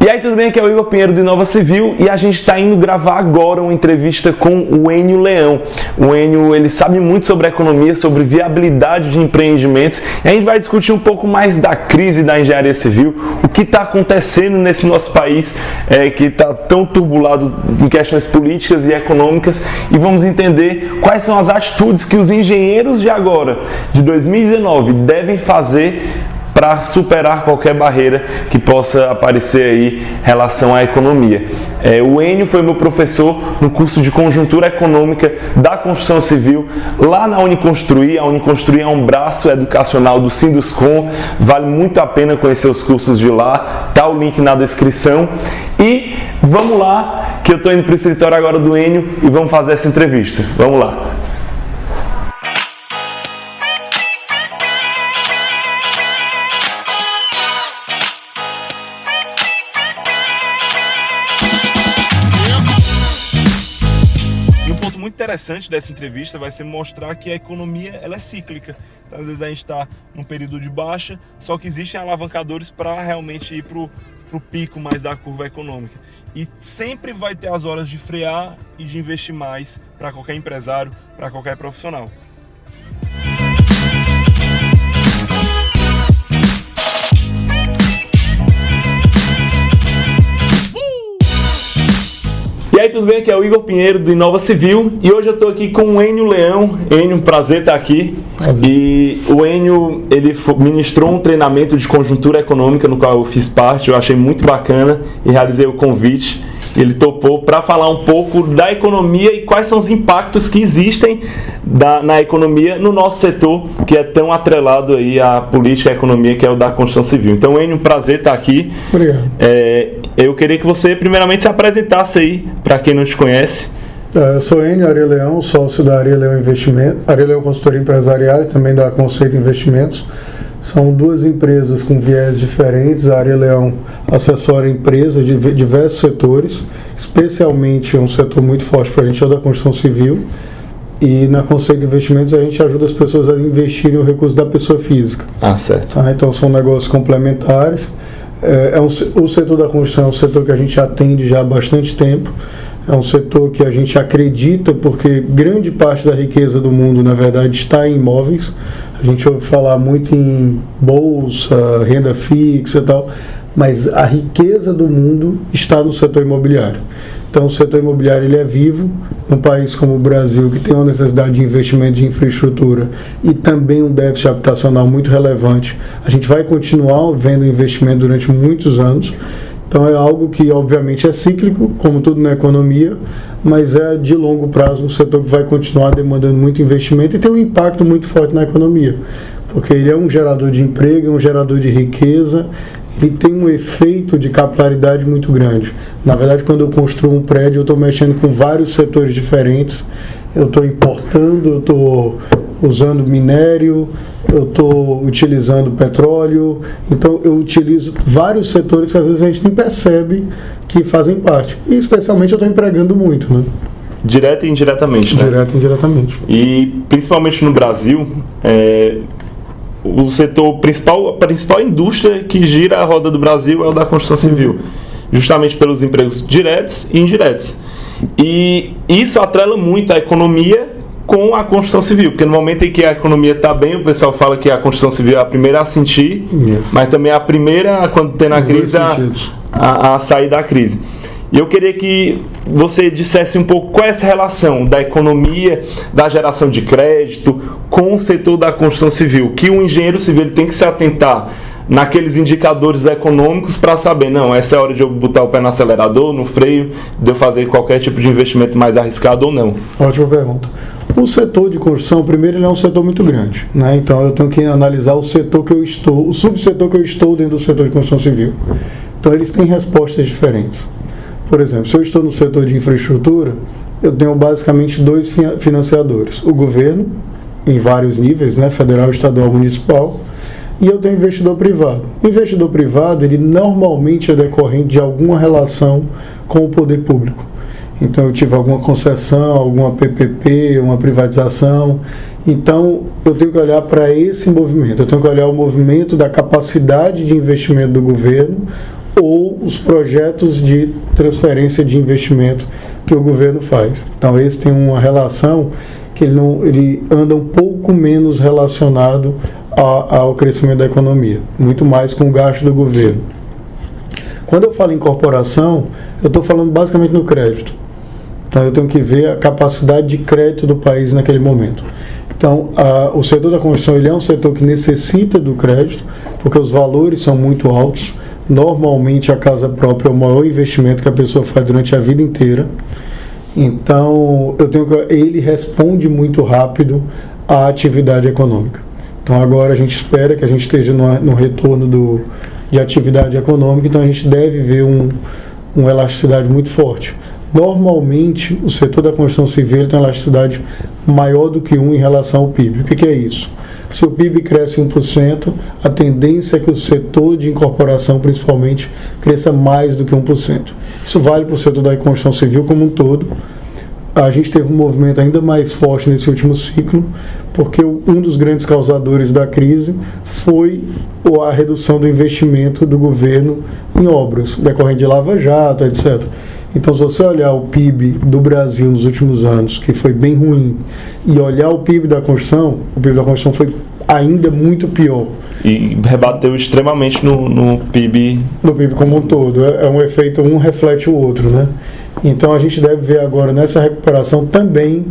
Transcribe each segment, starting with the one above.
E aí, tudo bem? Aqui é o Igor Pinheiro do Inova Civil e a gente está indo gravar agora uma entrevista com o Enio Leão. O Enio, ele sabe muito sobre economia, sobre viabilidade de empreendimentos e a gente vai discutir um pouco mais da crise da engenharia civil, o que está acontecendo nesse nosso país que está tão turbulado em questões políticas e econômicas, e vamos entender quais são as atitudes que os engenheiros de agora, de 2019, devem fazer para superar qualquer barreira que possa aparecer aí em relação à economia. O Enio foi meu professor no curso de Conjuntura Econômica da Construção Civil, lá na Uniconstruir. A Uniconstruir é um braço educacional do Sinduscon, vale muito a pena conhecer os cursos de lá, tá o link na descrição. E vamos lá, que eu estou indo para o escritório agora do Enio e vamos fazer essa entrevista. Vamos lá. Muito interessante dessa entrevista vai ser mostrar que a economia ela é cíclica. Então, às vezes a gente está num período de baixa, só que existem alavancadores para realmente ir para o pico mais da curva econômica. E sempre vai ter as horas de frear e de investir mais para qualquer empresário, para qualquer profissional. E aí, tudo bem? Aqui é o Igor Pinheiro do Inova Civil e hoje eu estou aqui com o Enio Leão. Enio, um prazer estar aqui. Prazer. E o Enio, ele ministrou um treinamento de conjuntura econômica no qual eu fiz parte, eu achei muito bacana e realizei o convite. Ele topou para falar um pouco da economia e quais são os impactos que existem na economia no nosso setor, que é tão atrelado aí à política e à economia, que é o da construção civil. Então, Enio, um prazer estar aqui. Obrigado. Eu queria que você primeiramente se apresentasse aí, para quem não te conhece. Eu sou Enio Ari Leão, sócio da Ari Leão Investimento, Ari Leão Consultoria Empresarial e também da Conceito Investimentos. São duas empresas com viés diferentes. A Ari Leão assessora empresas de diversos setores, especialmente um setor muito forte para a gente é o da construção civil. E na Conceito Investimentos a gente ajuda as pessoas a investirem o recurso da pessoa física. Certo. Então são negócios complementares. O setor da construção é um setor que a gente atende já há bastante tempo. É um setor que a gente acredita porque grande parte da riqueza do mundo, na verdade, está em imóveis. A gente ouve falar muito em bolsa, renda fixa e tal, mas a riqueza do mundo está no setor imobiliário. Então, o setor imobiliário ele é vivo. Num país como o Brasil, que tem uma necessidade de investimento de infraestrutura e também um déficit habitacional muito relevante, a gente vai continuar vendo investimento durante muitos anos. Então, é algo que, obviamente, é cíclico, como tudo na economia, mas é de longo prazo um setor que vai continuar demandando muito investimento e tem um impacto muito forte na economia, porque ele é um gerador de emprego, é um gerador de riqueza, ele tem um efeito de capilaridade muito grande. Na verdade, quando eu construo um prédio, eu estou mexendo com vários setores diferentes, eu estou importando, eu estou usando minério, eu estou utilizando petróleo, então eu utilizo vários setores que às vezes a gente nem percebe que fazem parte. E especialmente eu estou empregando muito, né? Direto e indiretamente, né? Direto e indiretamente. E principalmente no Brasil, o setor principal, a principal indústria que gira a roda do Brasil é o da construção civil, justamente pelos empregos diretos e indiretos. E isso atrela muito a economia com a construção civil, porque no momento em que a economia está bem, o pessoal fala que a construção civil é a primeira a sentir, mas também é a primeira, quando tem na crise, a sair da crise. E eu queria que você dissesse um pouco qual é essa relação da economia, da geração de crédito, com o setor da construção civil, que o engenheiro civil tem que se atentar naqueles indicadores econômicos para saber, não, essa é a hora de eu botar o pé no acelerador, no freio, de eu fazer qualquer tipo de investimento mais arriscado ou não. Ótima pergunta. O setor de construção, primeiro, ele é um setor muito grande, né? Então eu tenho que analisar o setor que eu estou, o subsetor que eu estou dentro do setor de construção civil. Então eles têm respostas diferentes. Por exemplo, se eu estou no setor de infraestrutura, eu tenho basicamente dois financiadores. O governo, em vários níveis, né? Federal, estadual, municipal, e eu tenho investidor privado. O investidor privado, ele normalmente é decorrente de alguma relação com o poder público. Então eu tive alguma concessão, alguma PPP, uma privatização. Então eu tenho que olhar para esse movimento, eu tenho que olhar o movimento da capacidade de investimento do governo ou os projetos de transferência de investimento que o governo faz. Então esse tem uma relação que ele anda um pouco menos relacionado ao crescimento da economia, muito mais com o gasto do governo. Quando eu falo em incorporação, eu estou falando basicamente no crédito. Então eu tenho que ver a capacidade de crédito do país naquele momento. Então o setor da construção ele é um setor que necessita do crédito, porque os valores são muito altos. Normalmente a casa própria é o maior investimento que a pessoa faz durante a vida inteira. Então ele responde muito rápido à atividade econômica. Então agora a gente espera que a gente esteja no retorno de atividade econômica, então a gente deve ver uma elasticidade muito forte. Normalmente o setor da construção civil tem uma elasticidade maior do que 1 em relação ao PIB. O que é isso? Se o PIB cresce 1%, a tendência é que o setor de incorporação, principalmente, cresça mais do que 1%. Isso vale para o setor da construção civil como um todo. A gente teve um movimento ainda mais forte nesse último ciclo, porque um dos grandes causadores da crise foi a redução do investimento do governo em obras, decorrente de Lava Jato, etc. Então, se você olhar o PIB do Brasil nos últimos anos, que foi bem ruim, e olhar o PIB da construção foi ainda muito pior. E rebateu extremamente no PIB. No PIB como um todo. É um efeito, um reflete o outro, né? Então, a gente deve ver agora nessa recuperação também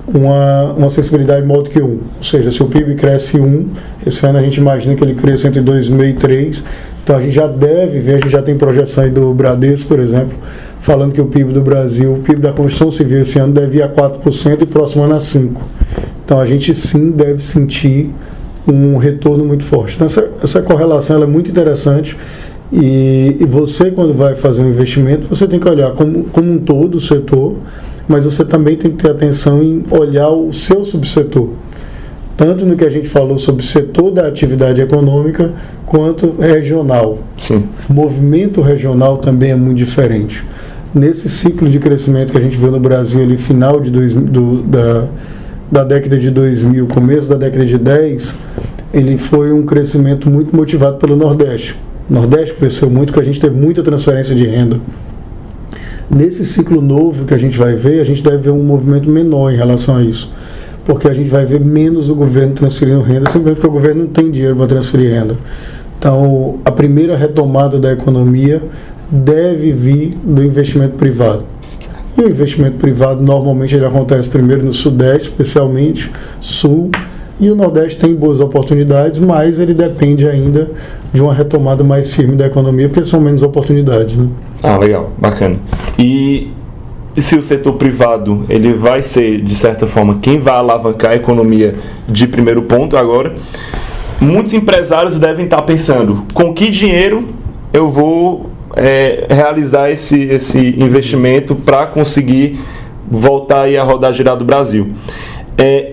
uma sensibilidade maior do que 1. Ou seja, se o PIB cresce 1, esse ano a gente imagina que ele cresça entre 2,5% e 3%. Então, a gente já deve ver, a gente já tem projeção aí do Bradesco, por exemplo, falando que o PIB do Brasil, o PIB da construção civil esse ano deve ir a 4% e próximo ano a 5%. Então a gente sim deve sentir um retorno muito forte. Então essa correlação ela é muito interessante e você quando vai fazer um investimento, você tem que olhar como um todo o setor, mas você também tem que ter atenção em olhar o seu subsetor. Tanto no que a gente falou sobre o setor da atividade econômica, quanto regional. Sim. O movimento regional também é muito diferente. Nesse ciclo de crescimento que a gente viu no Brasil, ali, final da década de 2000, começo da década de 10, ele foi um crescimento muito motivado pelo Nordeste. O Nordeste cresceu muito, porque a gente teve muita transferência de renda. Nesse ciclo novo que a gente vai ver, a gente deve ver um movimento menor em relação a isso. Porque a gente vai ver menos o governo transferindo renda, simplesmente porque o governo não tem dinheiro para transferir renda. Então, a primeira retomada da economia deve vir do investimento privado. E o investimento privado, normalmente, ele acontece primeiro no Sudeste, especialmente Sul, e o Nordeste tem boas oportunidades, mas ele depende ainda de uma retomada mais firme da economia, porque são menos oportunidades, né? Ah, legal, bacana. E se o setor privado ele vai ser, de certa forma, quem vai alavancar a economia de primeiro ponto agora, muitos empresários devem estar pensando, com que dinheiro eu vou realizar esse investimento para conseguir voltar aí a rodar girar do Brasil.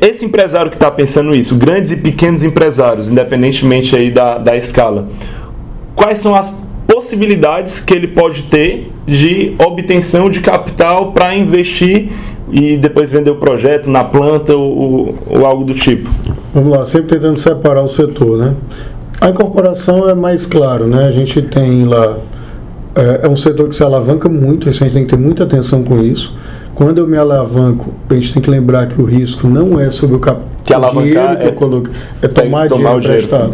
Esse empresário que está pensando isso, grandes e pequenos empresários, independentemente aí da escala, quais são as possibilidades que ele pode ter de obtenção de capital para investir e depois vender o projeto na planta ou algo do tipo? Vamos lá, sempre tentando separar o setor, né? A incorporação é mais claro, né? A gente tem lá, é um setor que se alavanca muito, a gente tem que ter muita atenção com isso. Quando eu me alavanco, a gente tem que lembrar que o risco não é sobre o dinheiro que eu coloquei, é tomar dinheiro emprestado.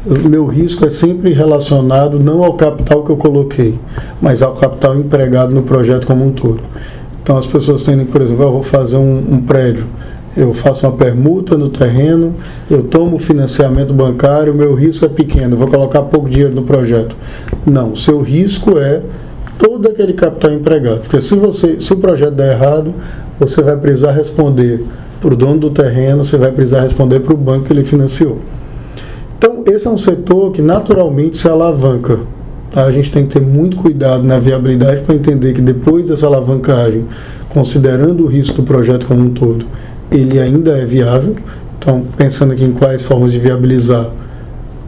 O meu risco é sempre relacionado não ao capital que eu coloquei, mas ao capital empregado no projeto como um todo. Então as pessoas têm, por exemplo, eu vou fazer um prédio, eu faço uma permuta no terreno, eu tomo financiamento bancário, o meu risco é pequeno, eu vou colocar pouco dinheiro no projeto. Não, o seu risco é todo aquele capital empregado, porque se o projeto der errado, você vai precisar responder para o dono do terreno, você vai precisar responder para o banco que ele financiou. Então, esse é um setor que naturalmente se alavanca. A gente tem que ter muito cuidado na viabilidade para entender que depois dessa alavancagem, considerando o risco do projeto como um todo, ele ainda é viável. Então, pensando aqui em quais formas de viabilizar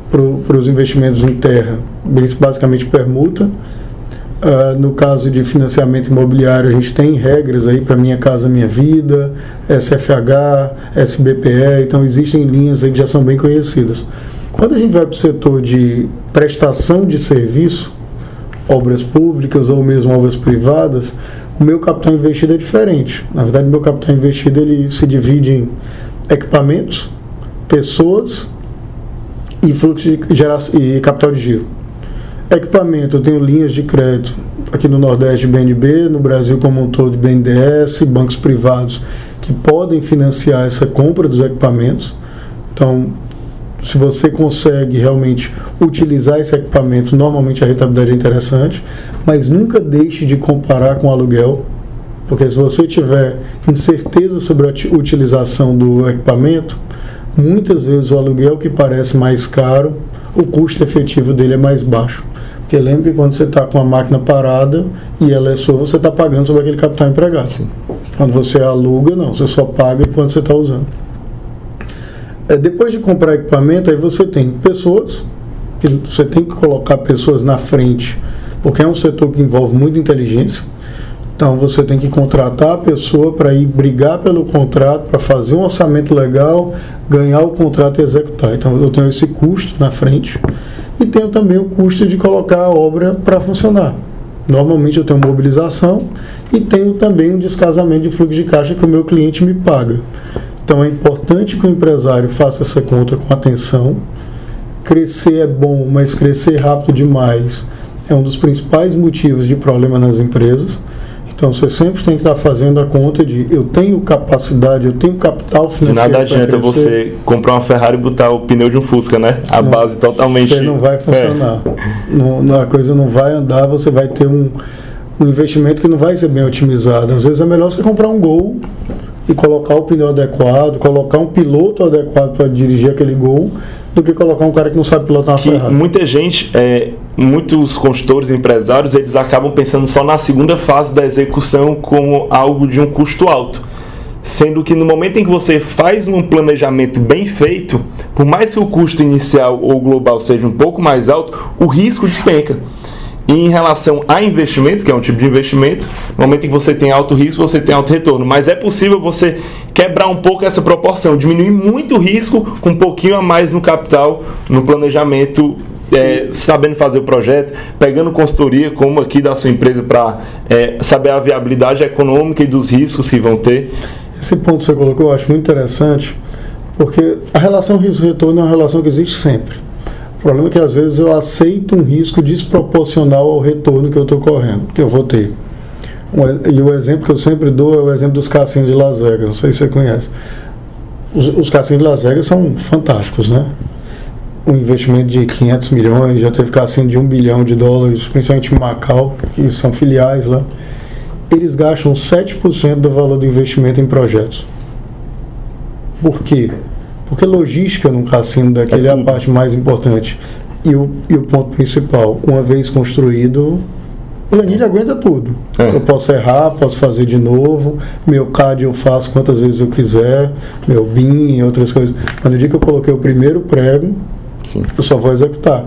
para os investimentos em terra, basicamente permuta. No caso de financiamento imobiliário, a gente tem regras aí para Minha Casa Minha Vida, SFH, SBPE, então existem linhas aí que já são bem conhecidas. Quando a gente vai para o setor de prestação de serviço, obras públicas ou mesmo obras privadas, o meu capital investido é diferente. Na verdade, o meu capital investido ele se divide em equipamentos, pessoas e fluxo de geração e capital de giro. Equipamento, eu tenho linhas de crédito aqui no Nordeste, BNB, no Brasil como um todo, BNDES, bancos privados que podem financiar essa compra dos equipamentos. Então, se você consegue realmente utilizar esse equipamento, normalmente a rentabilidade é interessante, mas nunca deixe de comparar com o aluguel, porque se você tiver incerteza sobre a utilização do equipamento, muitas vezes o aluguel que parece mais caro, o custo efetivo dele é mais baixo. Porque lembre que quando você está com a máquina parada e ela é sua, você está pagando sobre aquele capital empregado. Sim. Quando você aluga, não, você só paga enquanto você está usando. Depois de comprar equipamento, aí você tem pessoas, que você tem que colocar pessoas na frente, porque é um setor que envolve muita inteligência. Então você tem que contratar a pessoa para ir brigar pelo contrato, para fazer um orçamento legal, ganhar o contrato e executar. Então eu tenho esse custo na frente e tenho também o custo de colocar a obra para funcionar. Normalmente eu tenho mobilização e tenho também um descasamento de fluxo de caixa que o meu cliente me paga. Então é importante que o empresário faça essa conta com atenção. Crescer é bom, mas crescer rápido demais é um dos principais motivos de problema nas empresas. Então você sempre tem que estar fazendo a conta de eu tenho capacidade, eu tenho capital financeiro. Nada adianta você comprar uma Ferrari e botar o pneu de um Fusca, né? A base totalmente... Não vai funcionar. A coisa não vai andar, você vai ter um investimento que não vai ser bem otimizado. Às vezes é melhor você comprar um Gol e colocar o pneu adequado, colocar um piloto adequado para dirigir aquele Gol, do que colocar um cara que não sabe pilotar uma Ferrari. Muita gente, muitos consultores, empresários, eles acabam pensando só na segunda fase da execução como algo de um custo alto. Sendo que no momento em que você faz um planejamento bem feito, por mais que o custo inicial ou global seja um pouco mais alto, o risco despenca. E em relação a investimento, que é um tipo de investimento, no momento em que você tem alto risco, você tem alto retorno. Mas é possível você quebrar um pouco essa proporção, diminuir muito o risco com um pouquinho a mais no capital, no planejamento, sabendo fazer o projeto, pegando consultoria, como aqui da sua empresa, para saber a viabilidade econômica e dos riscos que vão ter. Esse ponto que você colocou eu acho muito interessante, porque a relação risco-retorno é uma relação que existe sempre. O problema é que às vezes eu aceito um risco desproporcional ao retorno que eu estou correndo, que eu vou ter. E o exemplo que eu sempre dou é o exemplo dos cassinos de Las Vegas, não sei se você conhece. Os cassinos de Las Vegas são fantásticos, né? Um investimento de 500 milhões, já teve cassino de $1 bilhão, principalmente em Macau, que são filiais lá. Eles gastam 7% do valor do investimento em projetos. Por quê? Porque logística num cassino daquele é a parte mais importante. E o ponto principal, uma vez construído, planilha aguenta tudo. Eu posso errar, posso fazer de novo, meu CAD eu faço quantas vezes eu quiser, meu BIM e outras coisas. Mas no dia que eu coloquei o primeiro prego, eu só vou executar.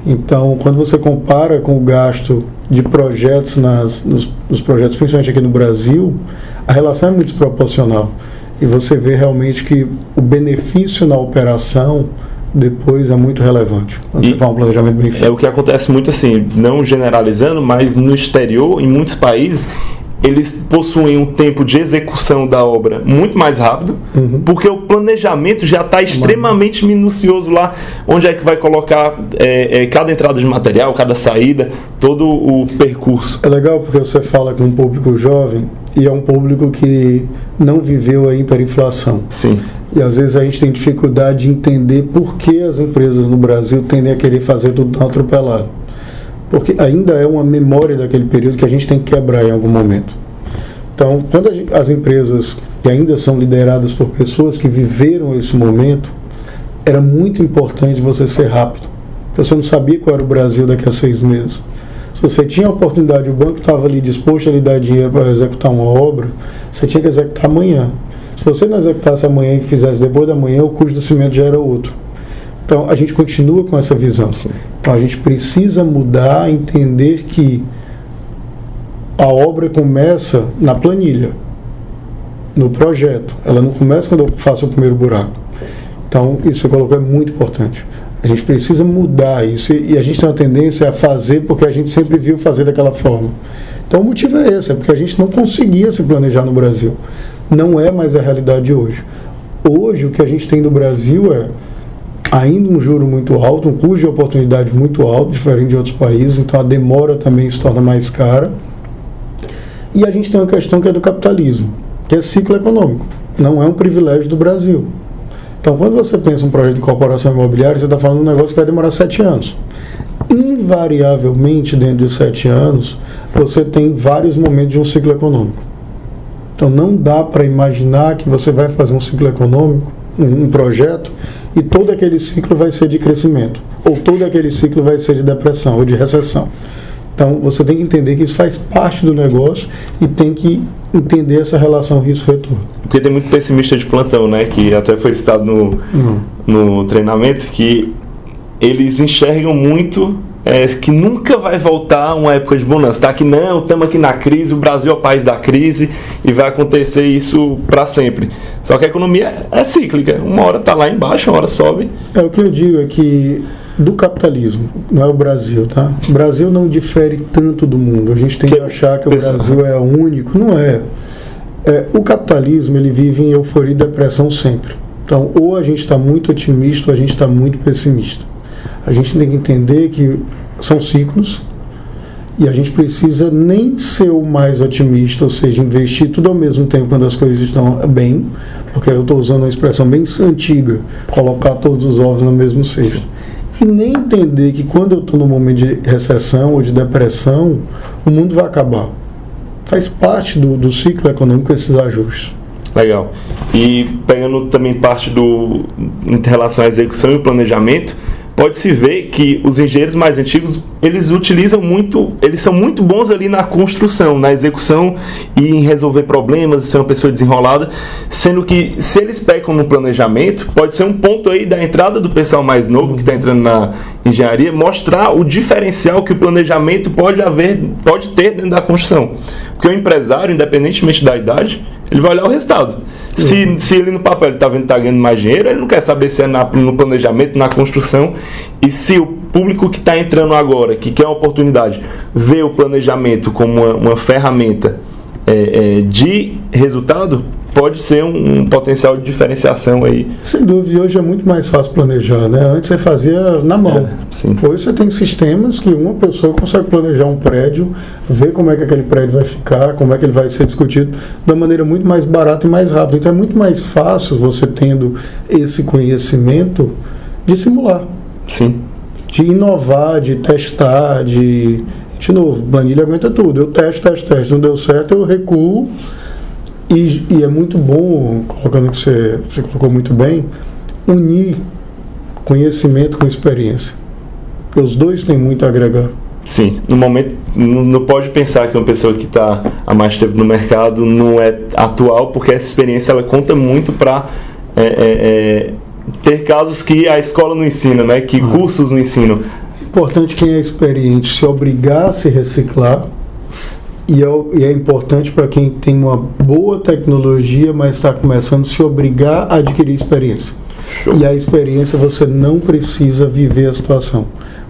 Então, quando você compara com o gasto de projetos nos projetos, principalmente aqui no Brasil, a relação é muito desproporcional. E você vê realmente que o benefício na operação depois é muito relevante, quando você faz um planejamento bem feito. É o que acontece muito assim, não generalizando, mas no exterior, em muitos países, eles possuem um tempo de execução da obra muito mais rápido, porque o planejamento já está extremamente minucioso lá, onde é que vai colocar cada entrada de material, cada saída, todo o percurso. É legal porque você fala com um público jovem e é um público que não viveu a hiperinflação. Sim. E às vezes a gente tem dificuldade de entender por que as empresas no Brasil tendem a querer fazer tudo tão atropelado. Porque ainda é uma memória daquele período que a gente tem que quebrar em algum momento. Então, quando as empresas que ainda são lideradas por pessoas que viveram esse momento, era muito importante você ser rápido. Porque você não sabia qual era o Brasil daqui a 6 meses. Se você tinha a oportunidade, o banco estava ali disposto a lhe dar dinheiro para executar uma obra, você tinha que executar amanhã. Se você não executasse amanhã e fizesse depois da manhã, o custo do cimento já era outro. Então, a gente continua com essa visão. Então, a gente precisa mudar, entender que a obra começa na planilha, no projeto. Ela não começa quando eu faço o primeiro buraco. Então, isso que você colocou é muito importante. A gente precisa mudar isso e a gente tem uma tendência a fazer porque a gente sempre viu fazer daquela forma. Então o motivo é esse, é porque a gente não conseguia se planejar no Brasil. Não é mais a realidade de hoje. Hoje o que a gente tem no Brasil é ainda um juro muito alto, um custo de oportunidade muito alto, diferente de outros países, então a demora também se torna mais cara. E a gente tem uma questão que é do capitalismo, que é ciclo econômico. Não é um privilégio do Brasil. Então, quando você pensa em um projeto de incorporação imobiliária, você está falando de um negócio que vai demorar 7 anos. Invariavelmente, dentro de 7 anos, você tem vários momentos de um ciclo econômico. Então, não dá para imaginar que você vai fazer um ciclo econômico, um projeto, e todo aquele ciclo vai ser de crescimento, ou todo aquele ciclo vai ser de depressão ou de recessão. Então, você tem que entender que isso faz parte do negócio e tem que entender essa relação risco-retorno. Porque tem muito pessimista de plantão, né? Que até foi citado no treinamento, que eles enxergam muito que nunca vai voltar uma época de bonança. Tá? Que não, estamos aqui na crise, o Brasil é o país da crise e vai acontecer isso para sempre. Só que a economia é cíclica. Uma hora está lá embaixo, uma hora sobe. O que eu digo é que do capitalismo, não é o Brasil, tá? O Brasil não difere tanto do mundo. A gente tem que achar que o Brasil é único. Não é. O capitalismo, ele vive em euforia e depressão sempre. Então, ou a gente está muito otimista ou a gente está muito pessimista. A gente tem que entender que são ciclos e a gente precisa nem ser o mais otimista, ou seja, investir tudo ao mesmo tempo quando as coisas estão bem, porque eu estou usando uma expressão bem antiga, colocar todos os ovos no mesmo cesto. E nem entender que quando eu estou num momento de recessão ou de depressão, o mundo vai acabar. Faz parte do ciclo econômico esses ajustes. Legal. E pegando também parte em relação à execução e planejamento, pode-se ver que os engenheiros mais antigos, eles são muito bons ali na construção, na execução e em resolver problemas, ser uma pessoa desenrolada, sendo que se eles pecam no planejamento, pode ser um ponto aí da entrada do pessoal mais novo que está entrando na engenharia, mostrar o diferencial que o planejamento pode ter dentro da construção. Porque o empresário, independentemente da idade, ele vai olhar o resultado. Se ele no papel está vendo que está ganhando mais dinheiro, ele não quer saber se é no planejamento, na construção. E se o público que está entrando agora, que quer uma oportunidade, vê o planejamento como uma ferramenta de resultado, pode ser um potencial de diferenciação aí. Sem dúvida, hoje é muito mais fácil planejar, né? Antes você fazia na mão. Hoje você tem sistemas que uma pessoa consegue planejar um prédio, ver como é que aquele prédio vai ficar, como é que ele vai ser discutido, de uma maneira muito mais barata e mais rápida. Então é muito mais fácil você tendo esse conhecimento de simular. Sim. De inovar, de testar, de novo, planilha aguenta tudo. Eu testo, não deu certo, eu recuo. E é muito bom, colocando que você colocou muito bem, unir conhecimento com experiência. Porque os dois têm muito a agregar. Sim, no momento, não pode pensar que uma pessoa que está há mais tempo no mercado não é atual, porque essa experiência ela conta muito para ter casos que a escola não ensina, né? Que cursos não ensinam. É importante quem é experiente se obrigar a se reciclar. E é importante para quem tem uma boa tecnologia, mas está começando a se obrigar a adquirir experiência. Show. E a experiência você não precisa viver a situação.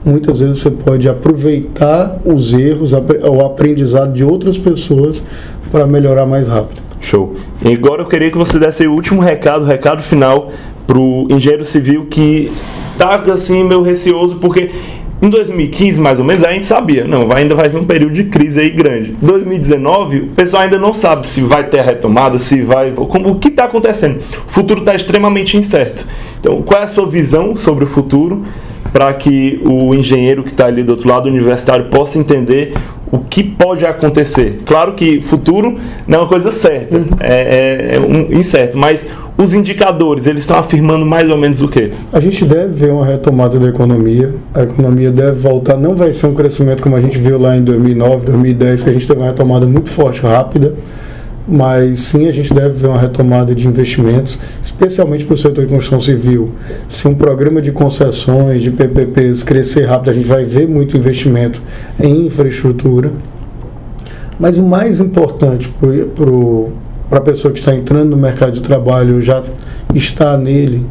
Muitas vezes você pode aproveitar os erros, o aprendizado de outras pessoas para melhorar mais rápido. Show. E agora eu queria que você desse o último recado final para o engenheiro civil que está assim meio receoso, porque em 2015, mais ou menos, a gente sabia, ainda vai vir um período de crise aí grande. Em 2019, o pessoal ainda não sabe se vai ter a retomada, o que está acontecendo. O futuro está extremamente incerto. Então, qual é a sua visão sobre o futuro para que o engenheiro que está ali do outro lado, universitário, possa entender o que pode acontecer? Claro que futuro não é uma coisa certa, é incerto, mas os indicadores, eles estão afirmando mais ou menos o quê? A gente deve ver uma retomada da economia. A economia deve voltar, não vai ser um crescimento como a gente viu lá em 2009, 2010, que a gente teve uma retomada muito forte, rápida, mas sim a gente deve ver uma retomada de investimentos, especialmente para o setor de construção civil. Se um programa de concessões, de PPPs crescer rápido, a gente vai ver muito investimento em infraestrutura. Mas o mais importante para a pessoa que está entrando no mercado de trabalho, já está nele,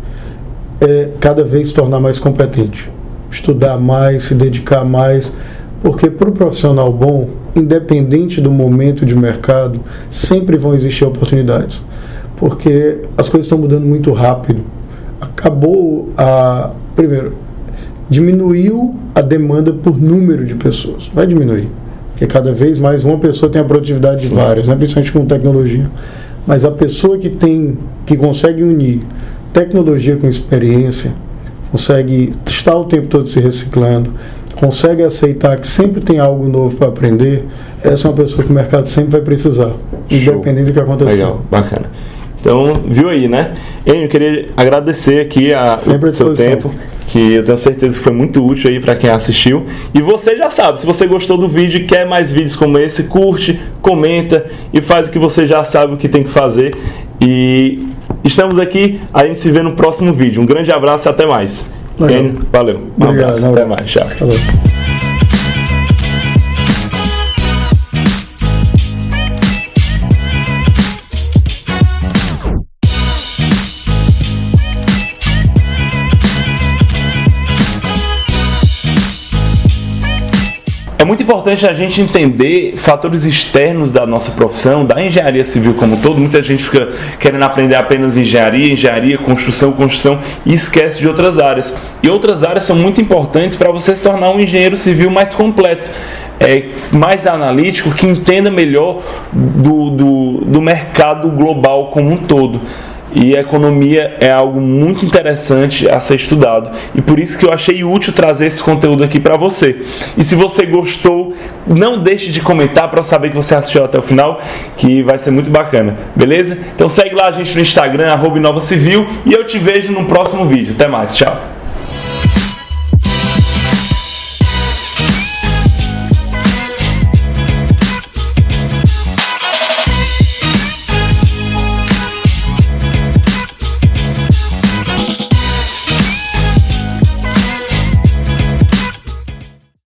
é cada vez se tornar mais competente, estudar mais, se dedicar mais, porque para o profissional bom, independente do momento de mercado, sempre vão existir oportunidades, porque as coisas estão mudando muito rápido. Primeiro, diminuiu a demanda por número de pessoas, vai diminuir, porque cada vez mais uma pessoa tem a produtividade de várias, né? Principalmente com tecnologia, mas a pessoa que consegue unir tecnologia com experiência, consegue estar o tempo todo se reciclando, consegue aceitar que sempre tem algo novo para aprender, essa é uma pessoa que o mercado sempre vai precisar, independente do que acontecer. Legal, bacana. Então, viu aí, né? Eu queria agradecer aqui o seu tempo, que eu tenho certeza que foi muito útil aí para quem assistiu. E você já sabe, se você gostou do vídeo e quer mais vídeos como esse, curte, comenta e faz o que você já sabe o que tem que fazer. E estamos aqui, a gente se vê no próximo vídeo. Um grande abraço e até mais. Valeu. Um abraço, até mais. Tchau. Valeu. É muito importante a gente entender fatores externos da nossa profissão, da engenharia civil como um todo. Muita gente fica querendo aprender apenas engenharia, construção, e esquece de outras áreas. E outras áreas são muito importantes para você se tornar um engenheiro civil mais completo, mais analítico, que entenda melhor do mercado global como um todo. E a economia é algo muito interessante a ser estudado. E por isso que eu achei útil trazer esse conteúdo aqui para você. E se você gostou, não deixe de comentar para eu saber que você assistiu até o final, que vai ser muito bacana. Beleza? Então segue lá a gente no Instagram, @InovaCivil, e eu te vejo no próximo vídeo. Até mais, tchau!